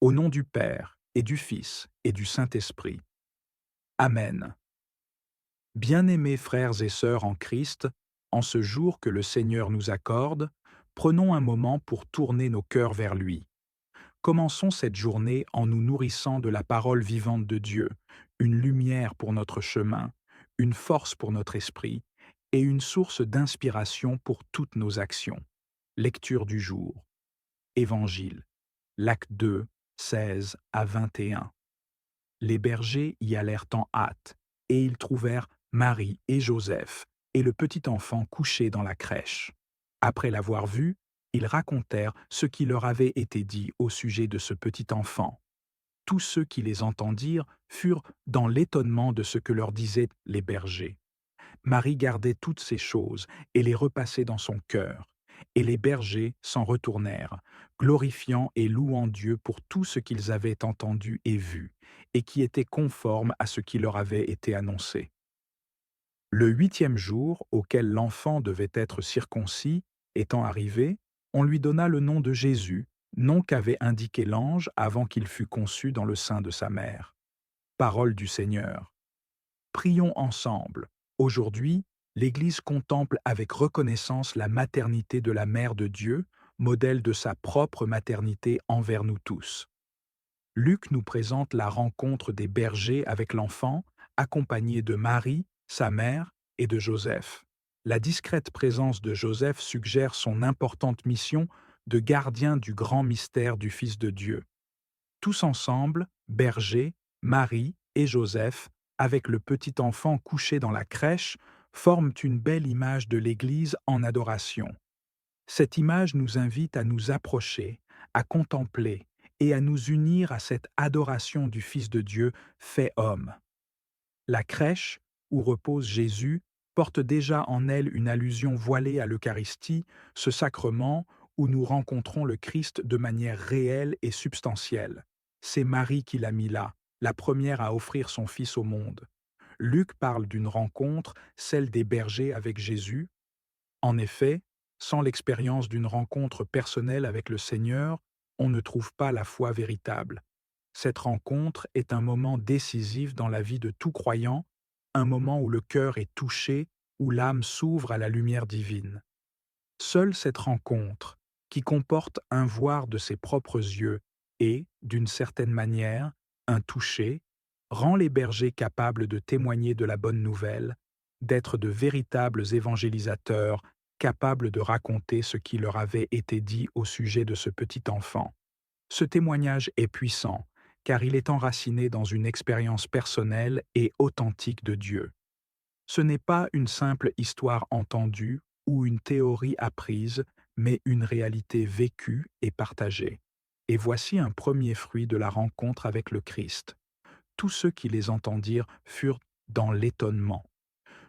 Au nom du Père, et du Fils, et du Saint-Esprit. Amen. Bien-aimés frères et sœurs en Christ, en ce jour que le Seigneur nous accorde, prenons un moment pour tourner nos cœurs vers lui. Commençons cette journée en nous nourrissant de la parole vivante de Dieu, une lumière pour notre chemin, une force pour notre esprit, et une source d'inspiration pour toutes nos actions. Lecture du jour. Évangile. L'acte 2, 16 à 21. Les bergers y allèrent en hâte, et ils trouvèrent Marie et Joseph, et le petit enfant couché dans la crèche. Après l'avoir vu, ils racontèrent ce qui leur avait été dit au sujet de ce petit enfant. Tous ceux qui les entendirent furent dans l'étonnement de ce que leur disaient les bergers. Marie gardait toutes ces choses et les repassait dans son cœur. Et les bergers s'en retournèrent, glorifiant et louant Dieu pour tout ce qu'ils avaient entendu et vu, et qui était conforme à ce qui leur avait été annoncé. Le 8e jour, auquel l'enfant devait être circoncis, étant arrivé, on lui donna le nom de Jésus, nom qu'avait indiqué l'ange avant qu'il fût conçu dans le sein de sa mère. Parole du Seigneur. Prions ensemble. Aujourd'hui, l'Église contemple avec reconnaissance la maternité de la Mère de Dieu, modèle de sa propre maternité envers nous tous. Luc nous présente la rencontre des bergers avec l'enfant, accompagné de Marie, sa mère, et de Joseph. La discrète présence de Joseph suggère son importante mission de gardien du grand mystère du Fils de Dieu. Tous ensemble, berger, Marie et Joseph, avec le petit enfant couché dans la crèche, forment une belle image de l'Église en adoration. Cette image nous invite à nous approcher, à contempler et à nous unir à cette adoration du Fils de Dieu fait homme. La crèche, où repose Jésus, porte déjà en elle une allusion voilée à l'Eucharistie, ce sacrement où nous rencontrons le Christ de manière réelle et substantielle. C'est Marie qui l'a mis là, la première à offrir son Fils au monde. Luc parle d'une rencontre, celle des bergers avec Jésus. En effet, sans l'expérience d'une rencontre personnelle avec le Seigneur, on ne trouve pas la foi véritable. Cette rencontre est un moment décisif dans la vie de tout croyant, un moment où le cœur est touché, où l'âme s'ouvre à la lumière divine. Seule cette rencontre, qui comporte un voir de ses propres yeux et, d'une certaine manière, un toucher, rend les bergers capables de témoigner de la bonne nouvelle, d'être de véritables évangélisateurs, capables de raconter ce qui leur avait été dit au sujet de ce petit enfant. Ce témoignage est puissant, car il est enraciné dans une expérience personnelle et authentique de Dieu. Ce n'est pas une simple histoire entendue ou une théorie apprise, mais une réalité vécue et partagée. Et voici un premier fruit de la rencontre avec le Christ. Tous ceux qui les entendirent furent dans l'étonnement.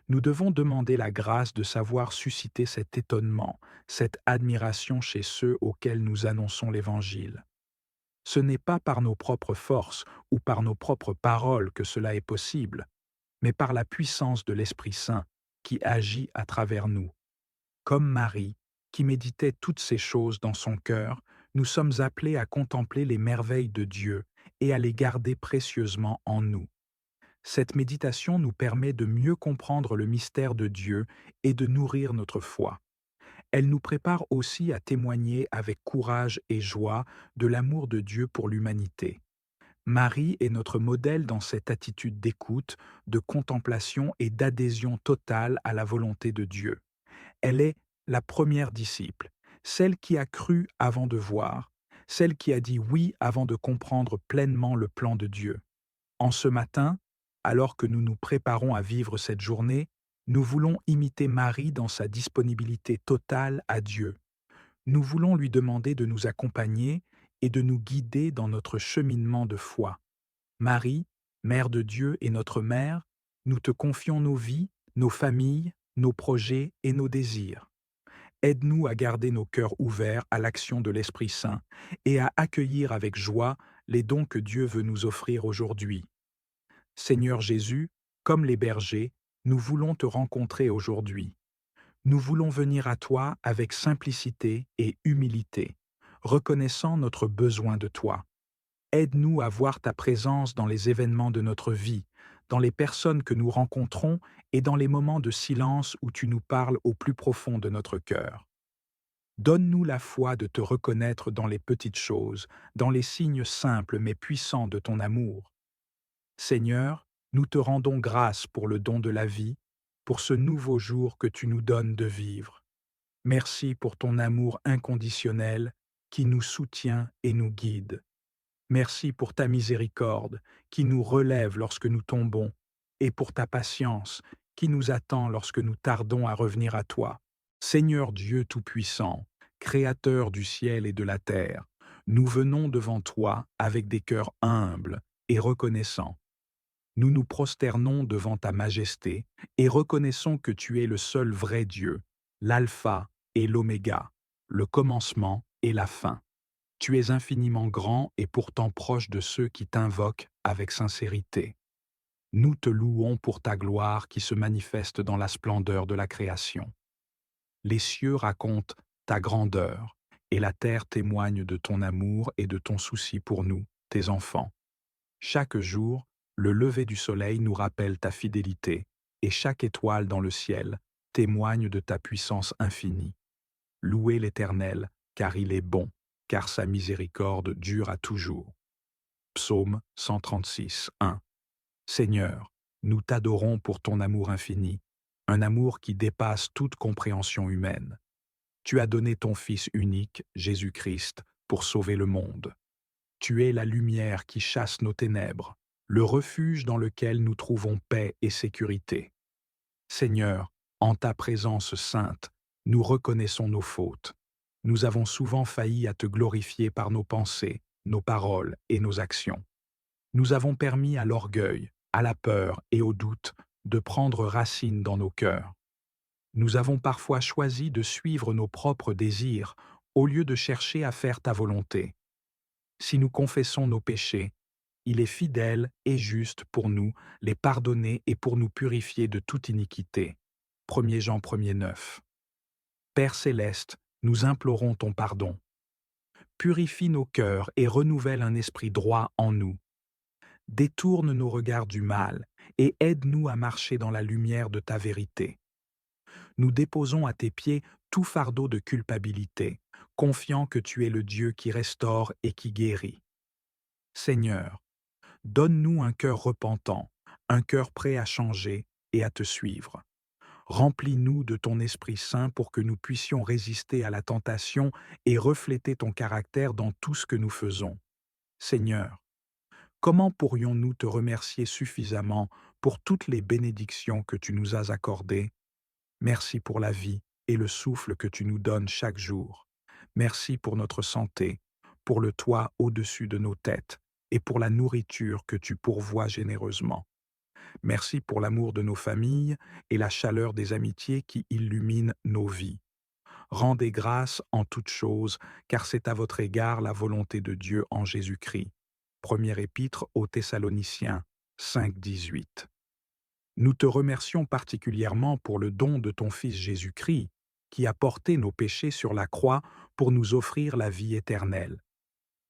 Nous devons demander la grâce de savoir susciter cet étonnement, cette admiration chez ceux auxquels nous annonçons l'Évangile. Ce n'est pas par nos propres forces ou par nos propres paroles que cela est possible, mais par la puissance de l'Esprit Saint qui agit à travers nous. Comme Marie, qui méditait toutes ces choses dans son cœur, nous sommes appelés à contempler les merveilles de Dieu et à les garder précieusement en nous. Cette méditation nous permet de mieux comprendre le mystère de Dieu et de nourrir notre foi. Elle nous prépare aussi à témoigner avec courage et joie de l'amour de Dieu pour l'humanité. Marie est notre modèle dans cette attitude d'écoute, de contemplation et d'adhésion totale à la volonté de Dieu. Elle est la première disciple, celle qui a cru avant de voir, celle qui a dit oui avant de comprendre pleinement le plan de Dieu. En ce matin, alors que nous nous préparons à vivre cette journée, nous voulons imiter Marie dans sa disponibilité totale à Dieu. Nous voulons lui demander de nous accompagner et de nous guider dans notre cheminement de foi. Marie, Mère de Dieu et notre Mère, nous te confions nos vies, nos familles, nos projets et nos désirs. Aide-nous à garder nos cœurs ouverts à l'action de l'Esprit Saint et à accueillir avec joie les dons que Dieu veut nous offrir aujourd'hui. Seigneur Jésus, comme les bergers, nous voulons te rencontrer aujourd'hui. Nous voulons venir à toi avec simplicité et humilité, reconnaissant notre besoin de toi. Aide-nous à voir ta présence dans les événements de notre vie, dans les personnes que nous rencontrons et dans les moments de silence où tu nous parles au plus profond de notre cœur. Donne-nous la foi de te reconnaître dans les petites choses, dans les signes simples mais puissants de ton amour. Seigneur, nous te rendons grâce pour le don de la vie, pour ce nouveau jour que tu nous donnes de vivre. Merci pour ton amour inconditionnel qui nous soutient et nous guide. Merci pour ta miséricorde qui nous relève lorsque nous tombons, et pour ta patience qui nous attend lorsque nous tardons à revenir à toi. Seigneur Dieu Tout-Puissant, Créateur du ciel et de la terre, nous venons devant toi avec des cœurs humbles et reconnaissants. Nous nous prosternons devant ta majesté et reconnaissons que tu es le seul vrai Dieu, l'alpha et l'oméga, le commencement et la fin. Tu es infiniment grand et pourtant proche de ceux qui t'invoquent avec sincérité. Nous te louons pour ta gloire qui se manifeste dans la splendeur de la création. Les cieux racontent ta grandeur, et la terre témoigne de ton amour et de ton souci pour nous, tes enfants. Chaque jour, le lever du soleil nous rappelle ta fidélité, et chaque étoile dans le ciel témoigne de ta puissance infinie. Louez l'Éternel, car il est bon, car sa miséricorde dure à toujours. Psaume 136, 1. Seigneur, nous t'adorons pour ton amour infini, un amour qui dépasse toute compréhension humaine. Tu as donné ton Fils unique, Jésus-Christ, pour sauver le monde. Tu es la lumière qui chasse nos ténèbres, le refuge dans lequel nous trouvons paix et sécurité. Seigneur, en ta présence sainte, nous reconnaissons nos fautes. Nous avons souvent failli à te glorifier par nos pensées, nos paroles et nos actions. Nous avons permis à l'orgueil, à la peur et au doute de prendre racine dans nos cœurs. Nous avons parfois choisi de suivre nos propres désirs au lieu de chercher à faire ta volonté. Si nous confessons nos péchés, il est fidèle et juste pour nous les pardonner et pour nous purifier de toute iniquité. 1 Jean 1,9. Père céleste, nous implorons ton pardon. Purifie nos cœurs et renouvelle un esprit droit en nous. Détourne nos regards du mal et aide-nous à marcher dans la lumière de ta vérité. Nous déposons à tes pieds tout fardeau de culpabilité, confiant que tu es le Dieu qui restaure et qui guérit. Seigneur, donne-nous un cœur repentant, un cœur prêt à changer et à te suivre. Remplis-nous de ton Esprit Saint pour que nous puissions résister à la tentation et refléter ton caractère dans tout ce que nous faisons. Seigneur, comment pourrions-nous te remercier suffisamment pour toutes les bénédictions que tu nous as accordées? Merci pour la vie et le souffle que tu nous donnes chaque jour. Merci pour notre santé, pour le toit au-dessus de nos têtes et pour la nourriture que tu pourvois généreusement. Merci pour l'amour de nos familles et la chaleur des amitiés qui illuminent nos vies. Rendez grâce en toutes choses, car c'est à votre égard la volonté de Dieu en Jésus-Christ. Première épître aux Thessaloniciens 5,18. Nous te remercions particulièrement pour le don de ton Fils Jésus-Christ, qui a porté nos péchés sur la croix pour nous offrir la vie éternelle.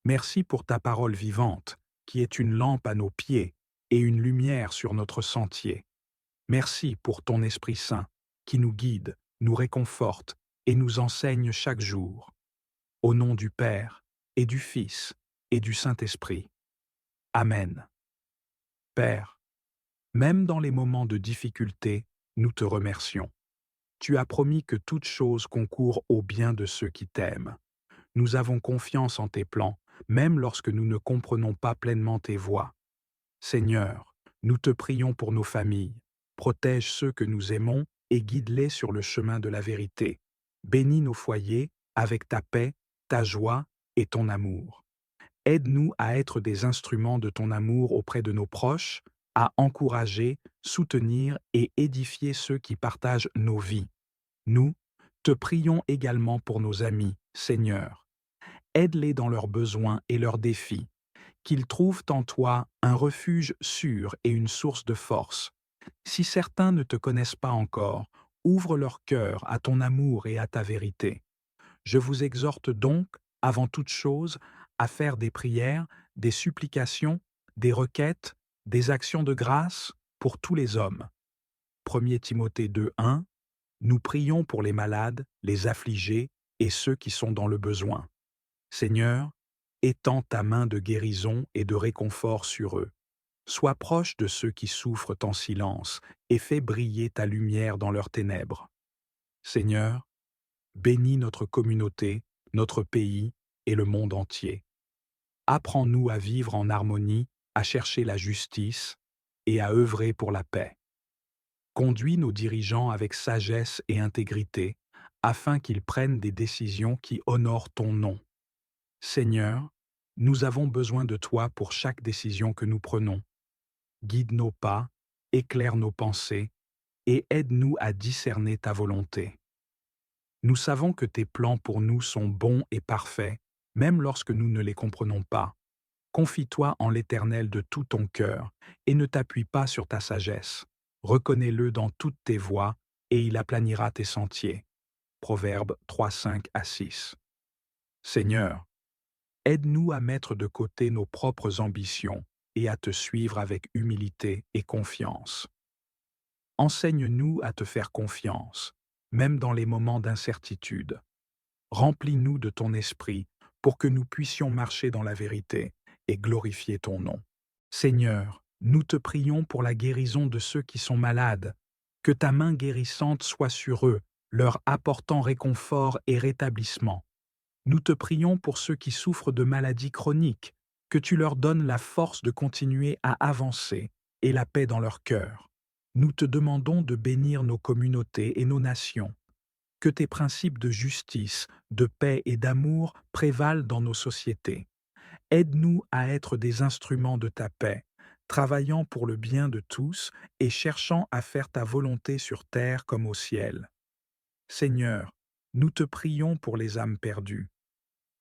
Merci pour ta parole vivante, qui est une lampe à nos pieds et une lumière sur notre sentier. Merci pour ton Esprit Saint, qui nous guide, nous réconforte et nous enseigne chaque jour. Au nom du Père, et du Fils, et du Saint-Esprit. Amen. Père, même dans les moments de difficulté, nous te remercions. Tu as promis que toute chose concourt au bien de ceux qui t'aiment. Nous avons confiance en tes plans, même lorsque nous ne comprenons pas pleinement tes voies. Seigneur, nous te prions pour nos familles. Protège ceux que nous aimons et guide-les sur le chemin de la vérité. Bénis nos foyers avec ta paix, ta joie et ton amour. Aide-nous à être des instruments de ton amour auprès de nos proches, à encourager, soutenir et édifier ceux qui partagent nos vies. Nous te prions également pour nos amis, Seigneur. Aide-les dans leurs besoins et leurs défis, qu'ils trouvent en toi un refuge sûr et une source de force. Si certains ne te connaissent pas encore, ouvre leur cœur à ton amour et à ta vérité. Je vous exhorte donc, avant toute chose, à faire des prières, des supplications, des requêtes, des actions de grâce pour tous les hommes. 1 Timothée 2:1. Nous prions pour les malades, les affligés et ceux qui sont dans le besoin. Seigneur, étends ta main de guérison et de réconfort sur eux. Sois proche de ceux qui souffrent en silence et fais briller ta lumière dans leurs ténèbres. Seigneur, bénis notre communauté, notre pays et le monde entier. Apprends-nous à vivre en harmonie, à chercher la justice et à œuvrer pour la paix. Conduis nos dirigeants avec sagesse et intégrité, afin qu'ils prennent des décisions qui honorent ton nom. Seigneur, nous avons besoin de toi pour chaque décision que nous prenons. Guide nos pas, éclaire nos pensées et aide-nous à discerner ta volonté. Nous savons que tes plans pour nous sont bons et parfaits, même lorsque nous ne les comprenons pas. Confie-toi en l'Éternel de tout ton cœur et ne t'appuie pas sur ta sagesse. Reconnais-le dans toutes tes voies et il aplanira tes sentiers. Proverbes 3:5-6. Seigneur, aide-nous à mettre de côté nos propres ambitions et à te suivre avec humilité et confiance. Enseigne-nous à te faire confiance, même dans les moments d'incertitude. Remplis-nous de ton esprit pour que nous puissions marcher dans la vérité et glorifier ton nom. Seigneur, nous te prions pour la guérison de ceux qui sont malades. Que ta main guérissante soit sur eux, leur apportant réconfort et rétablissement. Nous te prions pour ceux qui souffrent de maladies chroniques, que tu leur donnes la force de continuer à avancer et la paix dans leur cœur. Nous te demandons de bénir nos communautés et nos nations. Que tes principes de justice, de paix et d'amour prévalent dans nos sociétés. Aide-nous à être des instruments de ta paix, travaillant pour le bien de tous et cherchant à faire ta volonté sur terre comme au ciel. Seigneur, nous te prions pour les âmes perdues.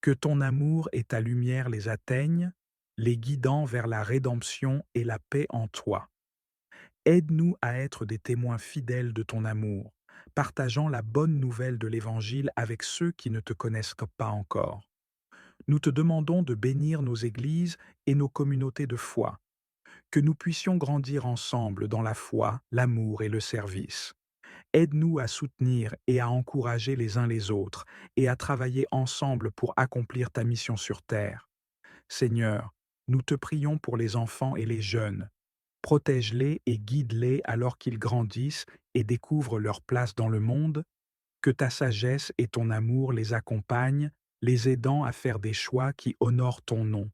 Que ton amour et ta lumière les atteignent, les guidant vers la rédemption et la paix en toi. Aide-nous à être des témoins fidèles de ton amour, partageant la bonne nouvelle de l'Évangile avec ceux qui ne te connaissent pas encore. Nous te demandons de bénir nos églises et nos communautés de foi, que nous puissions grandir ensemble dans la foi, l'amour et le service. Aide-nous à soutenir et à encourager les uns les autres et à travailler ensemble pour accomplir ta mission sur terre. Seigneur, nous te prions pour les enfants et les jeunes. Protège-les et guide-les alors qu'ils grandissent et découvrent leur place dans le monde. Que ta sagesse et ton amour les accompagnent, les aidant à faire des choix qui honorent ton nom.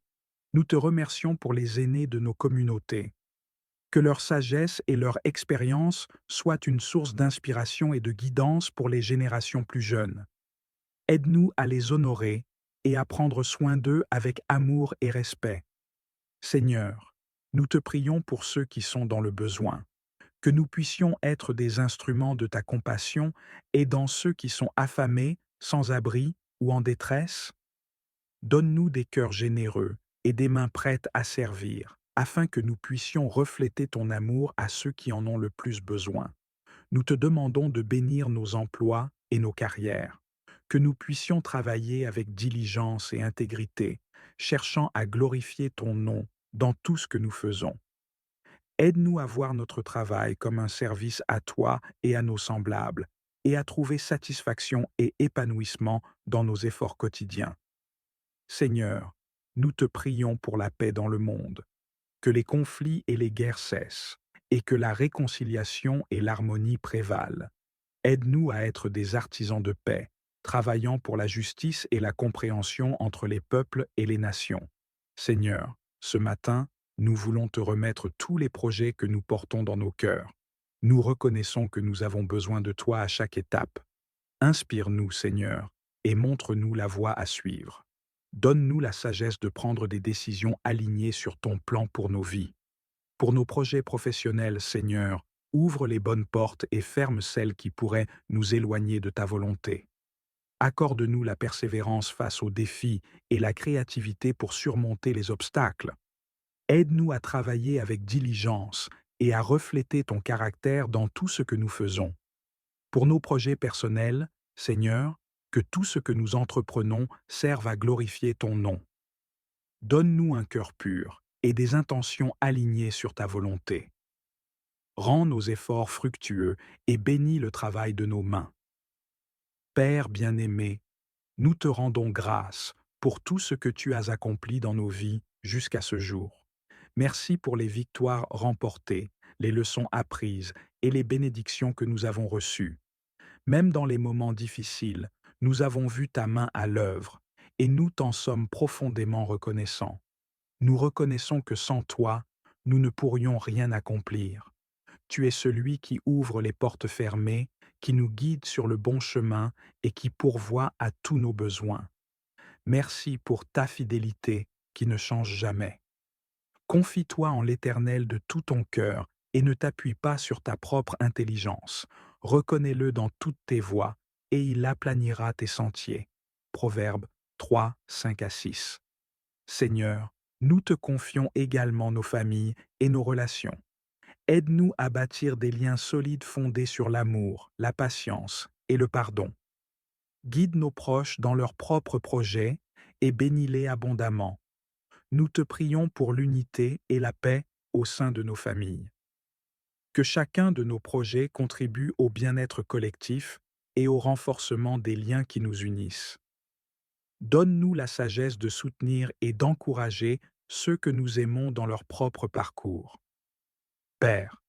Nous te remercions pour les aînés de nos communautés. Que leur sagesse et leur expérience soient une source d'inspiration et de guidance pour les générations plus jeunes. Aide-nous à les honorer et à prendre soin d'eux avec amour et respect. Seigneur, nous te prions pour ceux qui sont dans le besoin, que nous puissions être des instruments de ta compassion aidant ceux qui sont affamés, sans abri ou en détresse. Donne-nous des cœurs généreux et des mains prêtes à servir, afin que nous puissions refléter ton amour à ceux qui en ont le plus besoin. Nous te demandons de bénir nos emplois et nos carrières, que nous puissions travailler avec diligence et intégrité, cherchant à glorifier ton nom dans tout ce que nous faisons. Aide-nous à voir notre travail comme un service à toi et à nos semblables, et à trouver satisfaction et épanouissement dans nos efforts quotidiens. Seigneur, nous te prions pour la paix dans le monde, que les conflits et les guerres cessent, et que la réconciliation et l'harmonie prévalent. Aide-nous à être des artisans de paix, travaillant pour la justice et la compréhension entre les peuples et les nations. Seigneur, ce matin, nous voulons te remettre tous les projets que nous portons dans nos cœurs. Nous reconnaissons que nous avons besoin de toi à chaque étape. Inspire-nous, Seigneur, et montre-nous la voie à suivre. Donne-nous la sagesse de prendre des décisions alignées sur ton plan pour nos vies. Pour nos projets professionnels, Seigneur, ouvre les bonnes portes et ferme celles qui pourraient nous éloigner de ta volonté. Accorde-nous la persévérance face aux défis et la créativité pour surmonter les obstacles. Aide-nous à travailler avec diligence et à refléter ton caractère dans tout ce que nous faisons. Pour nos projets personnels, Seigneur, que tout ce que nous entreprenons serve à glorifier ton nom. Donne-nous un cœur pur et des intentions alignées sur ta volonté. Rends nos efforts fructueux et bénis le travail de nos mains. Père bien-aimé, nous te rendons grâce pour tout ce que tu as accompli dans nos vies jusqu'à ce jour. Merci pour les victoires remportées, les leçons apprises et les bénédictions que nous avons reçues. Même dans les moments difficiles, nous avons vu ta main à l'œuvre et nous t'en sommes profondément reconnaissants. Nous reconnaissons que sans toi, nous ne pourrions rien accomplir. Tu es celui qui ouvre les portes fermées, qui nous guide sur le bon chemin et qui pourvoit à tous nos besoins. Merci pour ta fidélité qui ne change jamais. Confie-toi en l'Éternel de tout ton cœur et ne t'appuie pas sur ta propre intelligence. Reconnais-le dans toutes tes voies et il aplanira tes sentiers. Proverbes 3, 5 à 6. Seigneur, nous te confions également nos familles et nos relations. Aide-nous à bâtir des liens solides fondés sur l'amour, la patience et le pardon. Guide nos proches dans leurs propres projets et bénis-les abondamment. Nous te prions pour l'unité et la paix au sein de nos familles. Que chacun de nos projets contribue au bien-être collectif et au renforcement des liens qui nous unissent. Donne-nous la sagesse de soutenir et d'encourager ceux que nous aimons dans leur propre parcours. Père,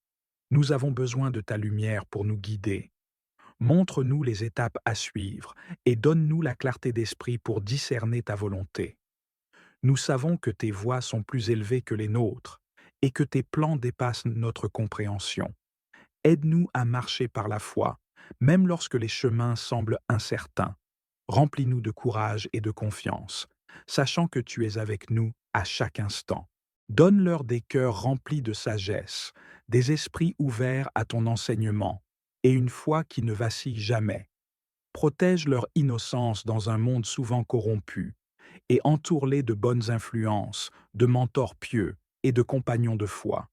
nous avons besoin de ta lumière pour nous guider. Montre-nous les étapes à suivre et donne-nous la clarté d'esprit pour discerner ta volonté. Nous savons que tes voies sont plus élevées que les nôtres et que tes plans dépassent notre compréhension. Aide-nous à marcher par la foi, même lorsque les chemins semblent incertains. Remplis-nous de courage et de confiance, sachant que tu es avec nous à chaque instant. Donne-leur des cœurs remplis de sagesse, des esprits ouverts à ton enseignement, et une foi qui ne vacille jamais. Protège leur innocence dans un monde souvent corrompu, et entoure-les de bonnes influences, de mentors pieux et de compagnons de foi.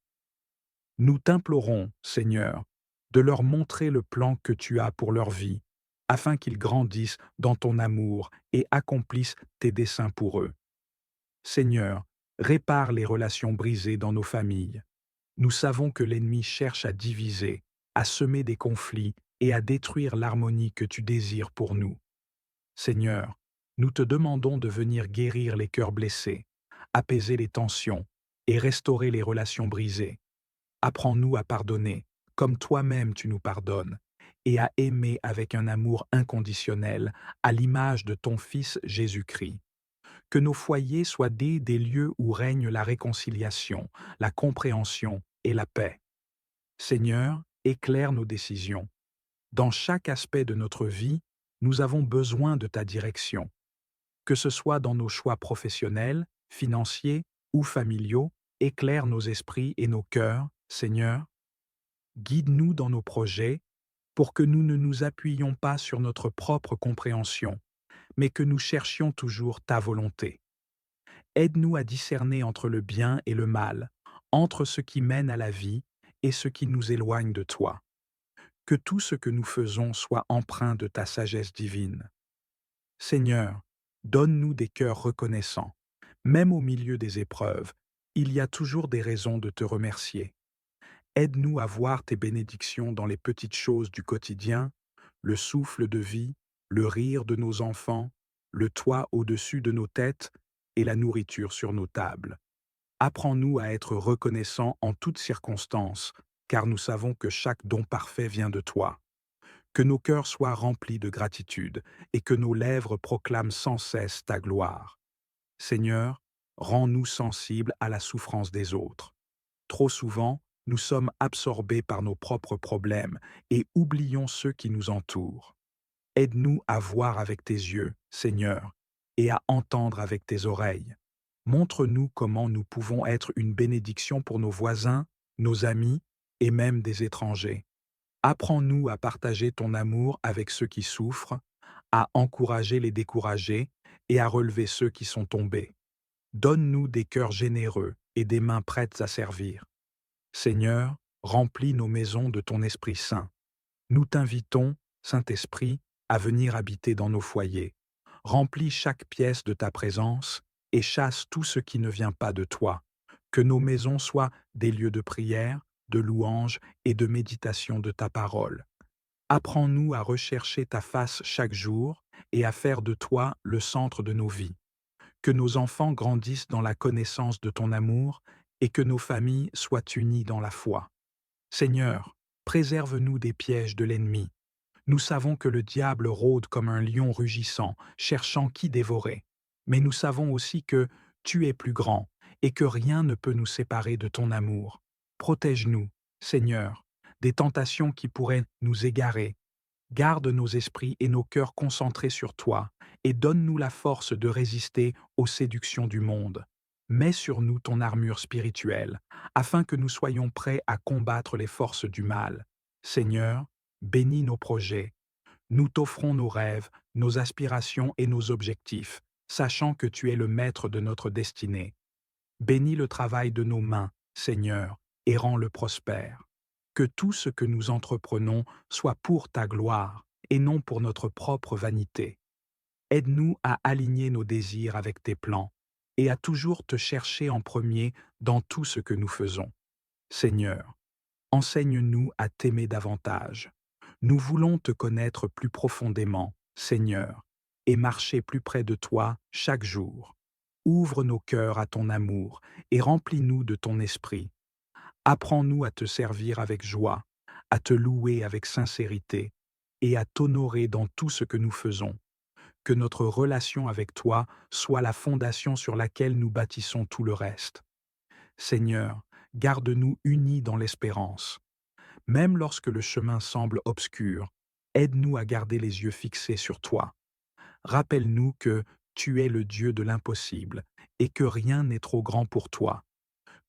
Nous t'implorons, Seigneur, de leur montrer le plan que tu as pour leur vie, afin qu'ils grandissent dans ton amour et accomplissent tes desseins pour eux. Seigneur, répare les relations brisées dans nos familles. Nous savons que l'ennemi cherche à diviser, à semer des conflits et à détruire l'harmonie que tu désires pour nous. Seigneur, nous te demandons de venir guérir les cœurs blessés, apaiser les tensions et restaurer les relations brisées. Apprends-nous à pardonner, comme toi-même tu nous pardonnes, et à aimer avec un amour inconditionnel, à l'image de ton Fils Jésus-Christ. Que nos foyers soient des lieux où règne la réconciliation, la compréhension et la paix. Seigneur, éclaire nos décisions. Dans chaque aspect de notre vie, nous avons besoin de ta direction. Que ce soit dans nos choix professionnels, financiers ou familiaux, éclaire nos esprits et nos cœurs, Seigneur. Guide-nous dans nos projets pour que nous ne nous appuyions pas sur notre propre compréhension, mais que nous cherchions toujours ta volonté. Aide-nous à discerner entre le bien et le mal, entre ce qui mène à la vie et ce qui nous éloigne de toi. Que tout ce que nous faisons soit empreint de ta sagesse divine. Seigneur, donne-nous des cœurs reconnaissants. Même au milieu des épreuves, il y a toujours des raisons de te remercier. Aide-nous à voir tes bénédictions dans les petites choses du quotidien, le souffle de vie, le rire de nos enfants, le toit au-dessus de nos têtes et la nourriture sur nos tables. Apprends-nous à être reconnaissants en toutes circonstances, car nous savons que chaque don parfait vient de toi. Que nos cœurs soient remplis de gratitude et que nos lèvres proclament sans cesse ta gloire. Seigneur, rends-nous sensibles à la souffrance des autres. Trop souvent, nous sommes absorbés par nos propres problèmes et oublions ceux qui nous entourent. Aide-nous à voir avec tes yeux, Seigneur, et à entendre avec tes oreilles. Montre-nous comment nous pouvons être une bénédiction pour nos voisins, nos amis et même des étrangers. Apprends-nous à partager ton amour avec ceux qui souffrent, à encourager les découragés et à relever ceux qui sont tombés. Donne-nous des cœurs généreux et des mains prêtes à servir. Seigneur, remplis nos maisons de ton Esprit Saint. Nous t'invitons, Saint-Esprit, à venir habiter dans nos foyers. Remplis chaque pièce de ta présence et chasse tout ce qui ne vient pas de toi. Que nos maisons soient des lieux de prière, de louange et de méditation de ta parole. Apprends-nous à rechercher ta face chaque jour et à faire de toi le centre de nos vies. Que nos enfants grandissent dans la connaissance de ton amour et que nos familles soient unies dans la foi. Seigneur, préserve-nous des pièges de l'ennemi. Nous savons que le diable rôde comme un lion rugissant, cherchant qui dévorer. Mais nous savons aussi que tu es plus grand et que rien ne peut nous séparer de ton amour. Protège-nous, Seigneur, des tentations qui pourraient nous égarer. Garde nos esprits et nos cœurs concentrés sur toi et donne-nous la force de résister aux séductions du monde. Mets sur nous ton armure spirituelle, afin que nous soyons prêts à combattre les forces du mal. Seigneur, bénis nos projets. Nous t'offrons nos rêves, nos aspirations et nos objectifs, sachant que tu es le maître de notre destinée. Bénis le travail de nos mains, Seigneur, et rends-le prospère. Que tout ce que nous entreprenons soit pour ta gloire et non pour notre propre vanité. Aide-nous à aligner nos désirs avec tes plans et à toujours te chercher en premier dans tout ce que nous faisons. Seigneur, enseigne-nous à t'aimer davantage. Nous voulons te connaître plus profondément, Seigneur, et marcher plus près de toi chaque jour. Ouvre nos cœurs à ton amour et remplis-nous de ton esprit. Apprends-nous à te servir avec joie, à te louer avec sincérité et à t'honorer dans tout ce que nous faisons. Que notre relation avec toi soit la fondation sur laquelle nous bâtissons tout le reste. Seigneur, garde-nous unis dans l'espérance. Même lorsque le chemin semble obscur, aide-nous à garder les yeux fixés sur toi. Rappelle-nous que tu es le Dieu de l'impossible et que rien n'est trop grand pour toi.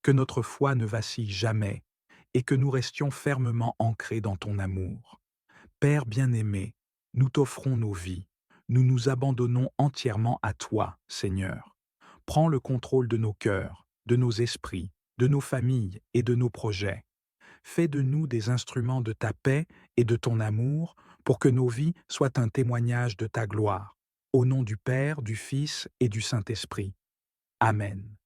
Que notre foi ne vacille jamais et que nous restions fermement ancrés dans ton amour. Père bien-aimé, nous t'offrons nos vies. Nous nous abandonnons entièrement à toi, Seigneur. Prends le contrôle de nos cœurs, de nos esprits, de nos familles et de nos projets. Fais de nous des instruments de ta paix et de ton amour pour que nos vies soient un témoignage de ta gloire. Au nom du Père, du Fils et du Saint-Esprit. Amen.